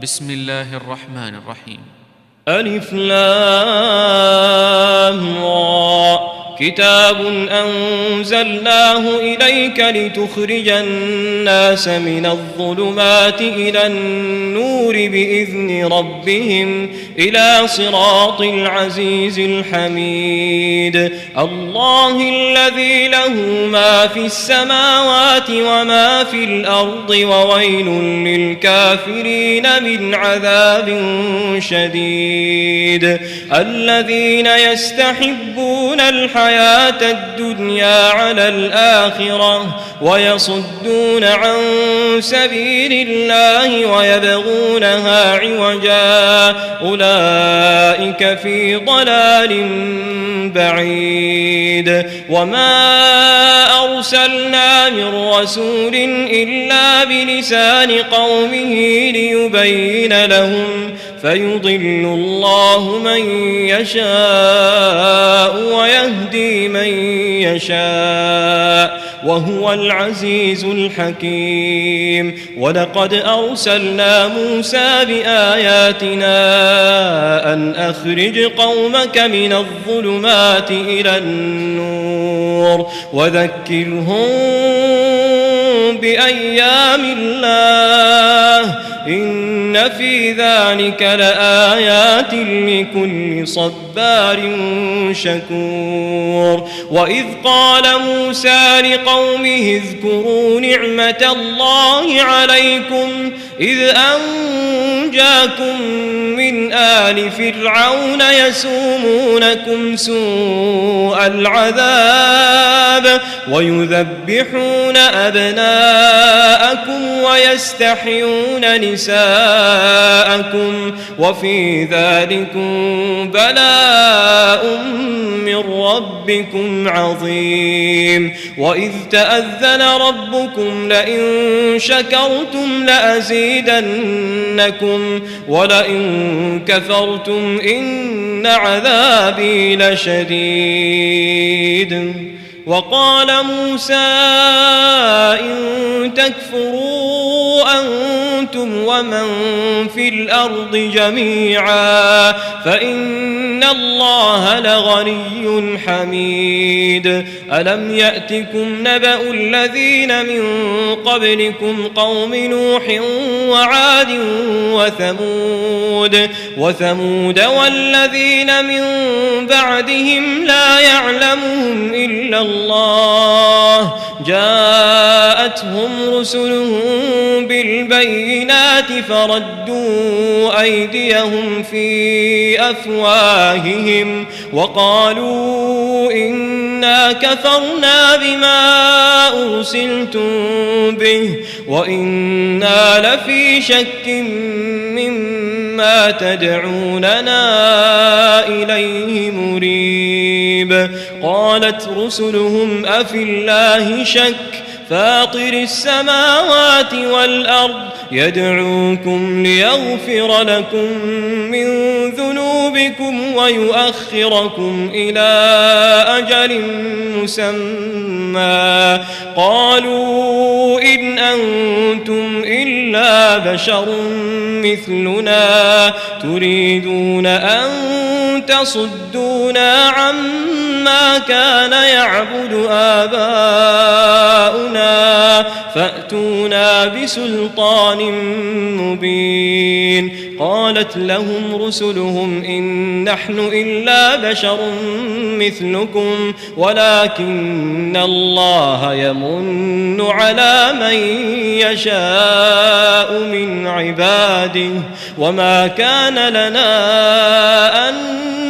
بسم الله الرحمن الرحيم. ألف لام را كتاب أنزلناه إليك لتخرج الناس من الظلمات إلى النور بإذن ربهم إلى صراط العزيز الحميد الله الذي له ما في السماوات وما في الأرض وويل للكافرين من عذاب شديد الذين يستحبون الحياة الدنيا على الآخرة ويصدون عن سبيل الله ويبغونها عوجا أولئك في ضلال بعيد وما أرسلنا من رسول إلا بلسان قومه ليبين لهم فيضل الله من يشاء ويهدي من يشاء وهو العزيز الحكيم ولقد أرسلنا موسى بآياتنا أن أخرج قومك من الظلمات إلى النور وذكرهم بأيام الله إن في ذلك لآيات لكل صبار شكور وإذ قال موسى لقومه اذكروا نعمة الله عليكم إذ أنجاكم من آل فرعون يسومونكم سوء العذاب ويذبحون أبناءكم ويستحيون نساءكم وفي ذلكم بلاء من ربكم عظيم وإذ تأذن ربكم لئن شكرتم لأزيدنكم ولئن كفرتم إن عذابي لشديد وقال موسى إن تكفروا أنتم ومن في الأرض جميعا فإن الله لغني حميد ألم يأتكم نبأ الذين من قبلكم قوم نوح وعاد وثمود والذين من بعدهم لا يعلمهم إلا الله جاءتهم رسلهم بالبينات فردوا أيديهم في أفواههم وقالوا إنا كفرنا بما أرسلتم به وإنا لفي شك مما تدعوننا إليه مريب قالت رسلهم أفي الله شك فاطر السماوات والأرض يدعوكم ليغفر لكم من ذنوبكم ويؤخركم إلى أجل مسمى قالوا إن أنتم إلا بشر مثلنا تريدون أن تصدونا عما كان يعبد آباؤنا فأتونا بسلطان مبين قالت لهم رسلهم إن نحن إلا بشر مثلكم ولكن الله يمن على من يشاء من عباده وما كان لنا أن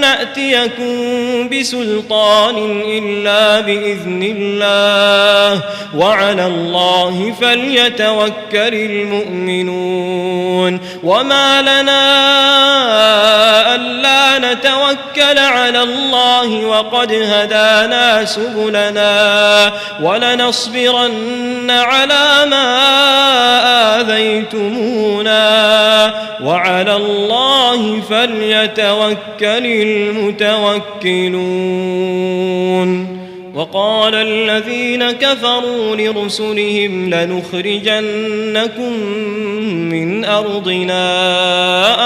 نأتيكم بسلطان إلا بإذن الله وعلى الله فليتوكل المؤمنون وما لنا ألا نتوكل على الله وقد هدانا سبلنا ولنصبرن على ما آذيتمونا وعلى الله فليتوكل المتوكلون وقال الذين كفروا لرسلهم لنخرجنكم من أرضنا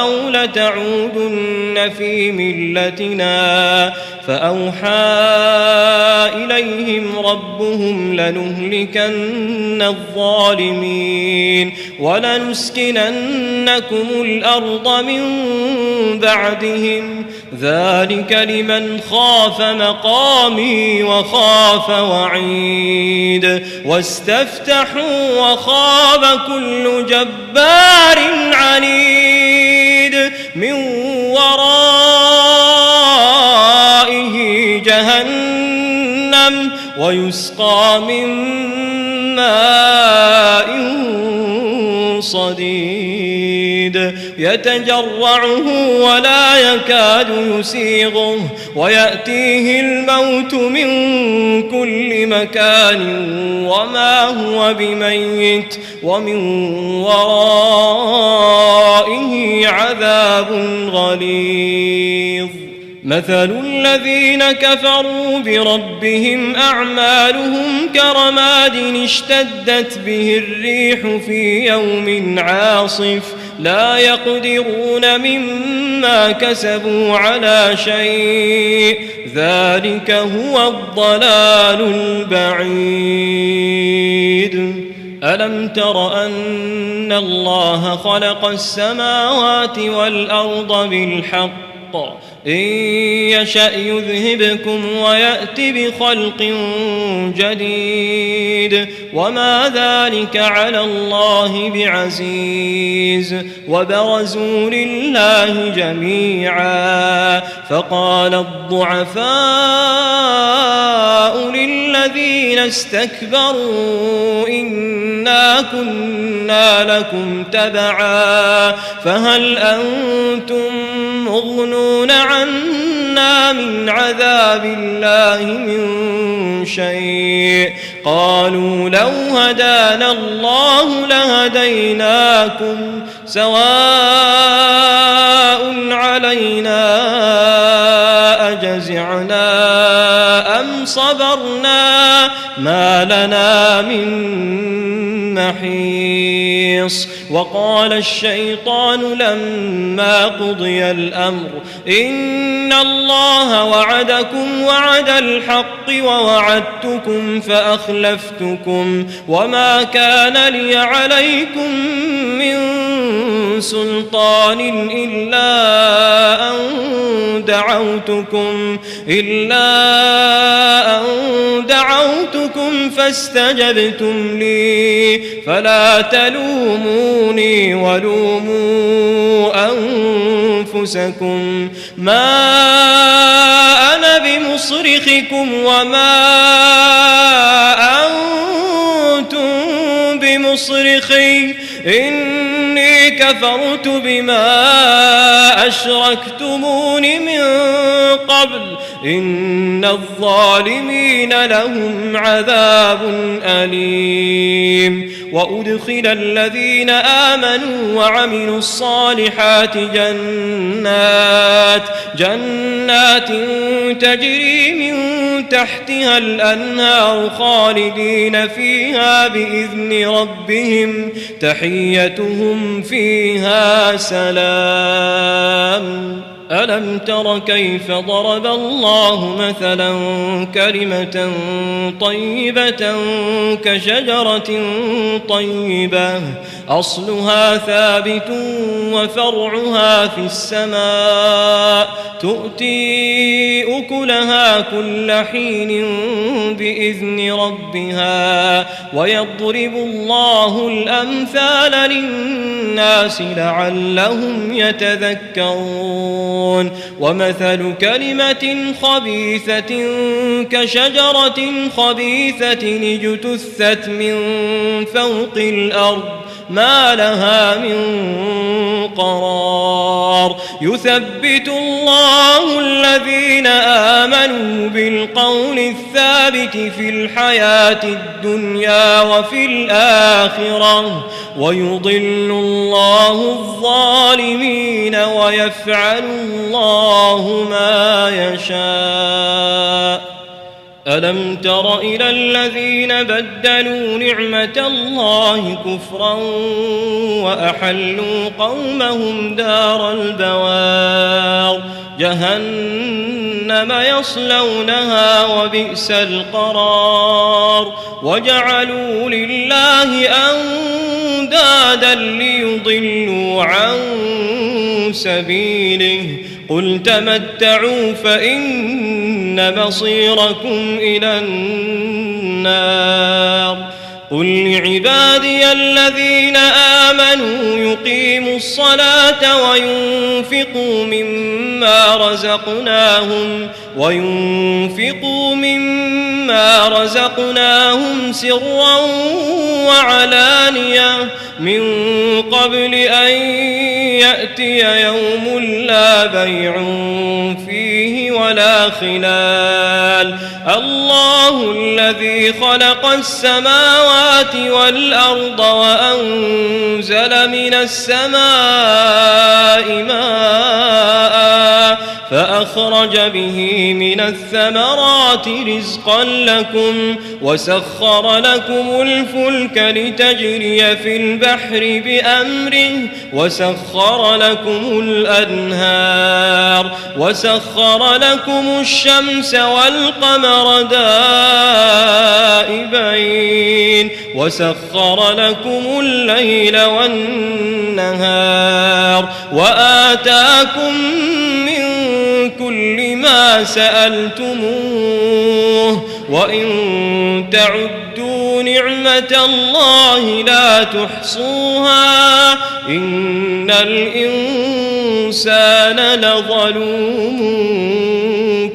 أو لتعودن في ملتنا فأوحى إليهم ربهم لنهلكن الظالمين ولنسكننكم الأرض من بعدهم ذلك لمن خاف مقامي وخاف وعيد واستفتحوا وخاب كل جبار عنيد من ورائه جهنم ويسقى من ماء صديد يتجرعه ولا يكاد يسيغه ويأتيه الموت من كل مكان وما هو بميت ومن ورائه عذاب غليظ مثل الذين كفروا بربهم أعمالهم كرماد اشتدت به الريح في يوم عاصف لا يقدرون مما كسبوا على شيء ذلك هو الضلال البعيد ألم تر أن الله خلق السماوات والأرض بالحق إن يشأ يذهبكم ويأت بخلق جديد وما ذلك على الله بعزيز وبرزوا لله جميعا فقال الضعفاء للذين استكبروا إنا كنا لكم تبعا فهل أنتم مغنون عنا من عذاب الله من شيء قالوا لو هدانا الله لهديناكم سواء علينا أجزعنا أم صبرنا ما لنا من محيص وقال الشيطان لما قضي الأمر إن الله وعدكم وعد الحق ووعدتكم فأخلفتكم وما كان لي عليكم من سلطان إلا أن دعوتكم فاستجبتم لي فلا تلوموني ولوموا أنفسكم ما أنا بمصرخكم وما أنتم بمصرخي إني كفرت بما أشركتمون من قبل إن الظالمين لهم عذاب أليم وأدخل الذين آمنوا وعملوا الصالحات جنات تجري من تحتها الأنهار خالدين فيها بإذن ربهم تحيتهم فيها سلام ألم تر كيف ضرب الله مثلا كلمة طيبة كشجرة طيبة أصلها ثابت وفرعها في السماء تؤتي أكلها كل حين بإذن ربها ويضرب الله الأمثال للناس لعلهم يتذكرون ومثل كلمة خبيثة كشجرة خبيثة اجتثت من فوق الأرض ما لها من قرار يثبت الله الذين آمنوا بالقول الثابت في الحياة الدنيا وفي الآخرة ويضل الله الظالمين ويفعل الله ما يشاء ألم تر إلى الذين بدلوا نعمة الله كفرا وأحلوا قومهم دار البوار جهنم يصلونها وبئس القرار وجعلوا لله أندادا ليضلوا عن سبيله قل تمتعوا فإن مصيركم إلى النار قل لعبادي الذين آمنوا يقيموا الصلاة وينفقوا مما رزقناهم سرا وعلانية من قبل أن يأتي يوم لا بيع فيه ولا خلال الله الذي خلق السماوات والأرض وأنزل من السماء ماء فأخرج به من الثمرات رزقا لكم وسخر لكم الفلك لتجري في البحر بأمره وسخر لكم الأنهار وسخر لكم الشمس والقمر دائبين وسخر لكم الليل والنهار وآتاكم من كل ما سألتموه وإن تعدوا نعمة الله لا تحصوها إن الإنسان لظلوم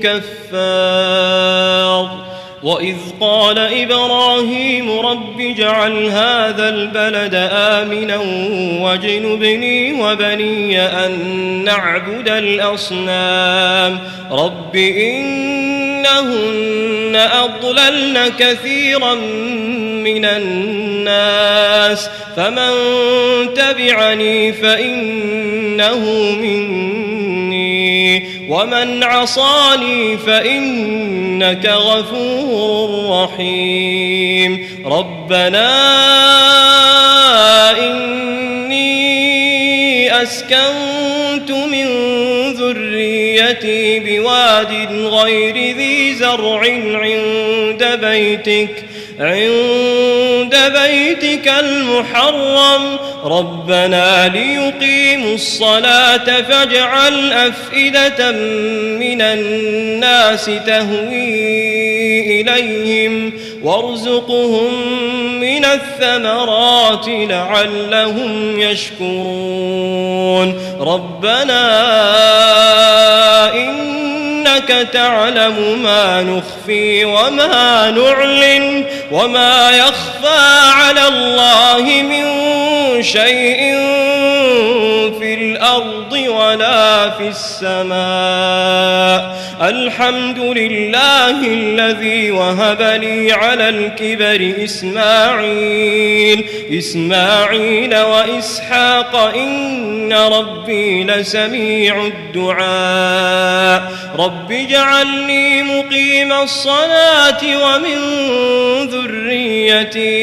كفار وإذ قال إبراهيم رب اجعل هذا البلد آمنا واجنبني وبني أن نعبد الأصنام رب إنهن أضللن كثيرا من الناس فمن تبعني فإنه مني ومن عصاني فإنك غفور رحيم ربنا إني أسكنت من ذريتي بواد غير ذي زرع عند بيتك المحرم ربنا ليقيموا الصلاة فاجعل أفئدة من الناس تهوي إليهم وارزقهم من الثمرات لعلهم يشكرون ربنا إنك تعلم ما نخفي وما نعلن وما يخفى على الله من شيء في الأرض ولا في السماء الحمد لله الذي وهب لي على الكبر إسماعيل وإسحاق إن ربي لسميع الدعاء رب اجعلني مقيم الصلاة ومن ذريتي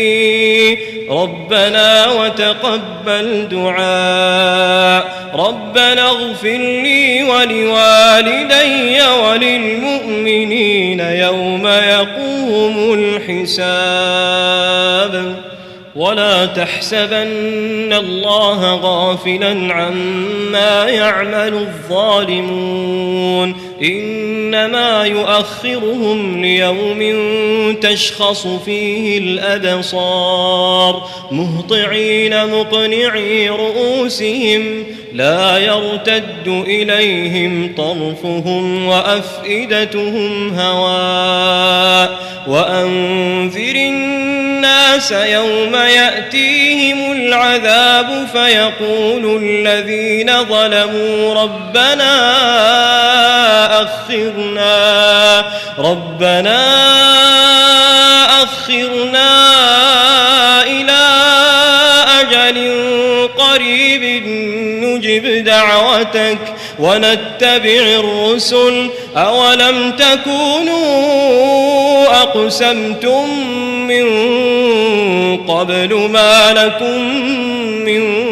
ربنا وتقبل دعاء ربنا اغفر لي ولوالدي وللمؤمنين يوم يقوم الحساب ولا تحسبن الله غافلا عما يعمل الظالمون إنما يؤخرهم ليوم تشخص فيه الأبصار مهطعين مقنعي رؤوسهم لا يرتد إليهم طرفهم وأفئدتهم هواء وأنذر الناس يوم يأتيهم العذاب فيقول الذين ظلموا ربنا أخرنا إلى أجل قريب نجب دعوتك ونتبع الرسل أولم تكونوا أقسمتم من قبل ما لكم من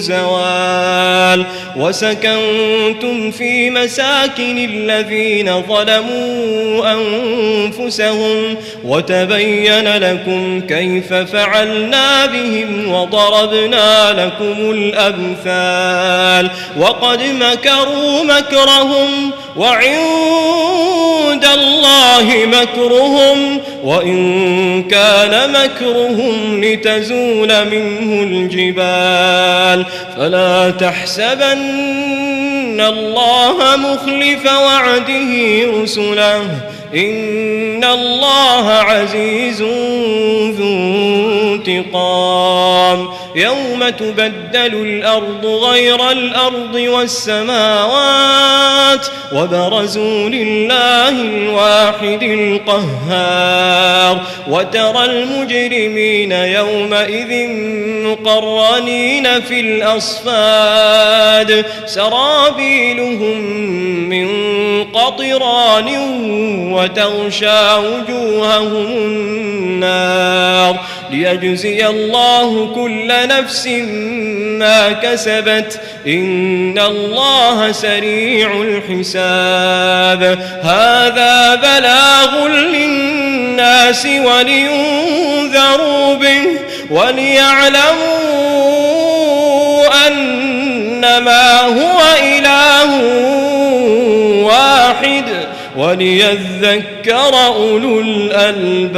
زوال وسكنتم في مساكن الذين ظلموا أنفسهم وتبين لكم كيف فعلنا بهم وضربنا لكم الأمثال وقد مكروا مكرهم وعند الله مكرهم وإن كان مكرهم لتزول منه الجبال فلا تحسبن الله مخلف وعده رسله إن الله عزيز ذو انتقام يوم تبدل الأرض غير الأرض والسماوات وبرزوا لله الواحد القهار وترى المجرمين يومئذ مقرنين في الأصفاد سرابيلهم من قطران وتغشى وجوههم النار ليجزي الله كل نفس ما كسبت إن الله سريع الحساب هذا بلاغ للناس ولينذروا به وليعلموا أنما هو إله واحد وليذكر أولو الألباب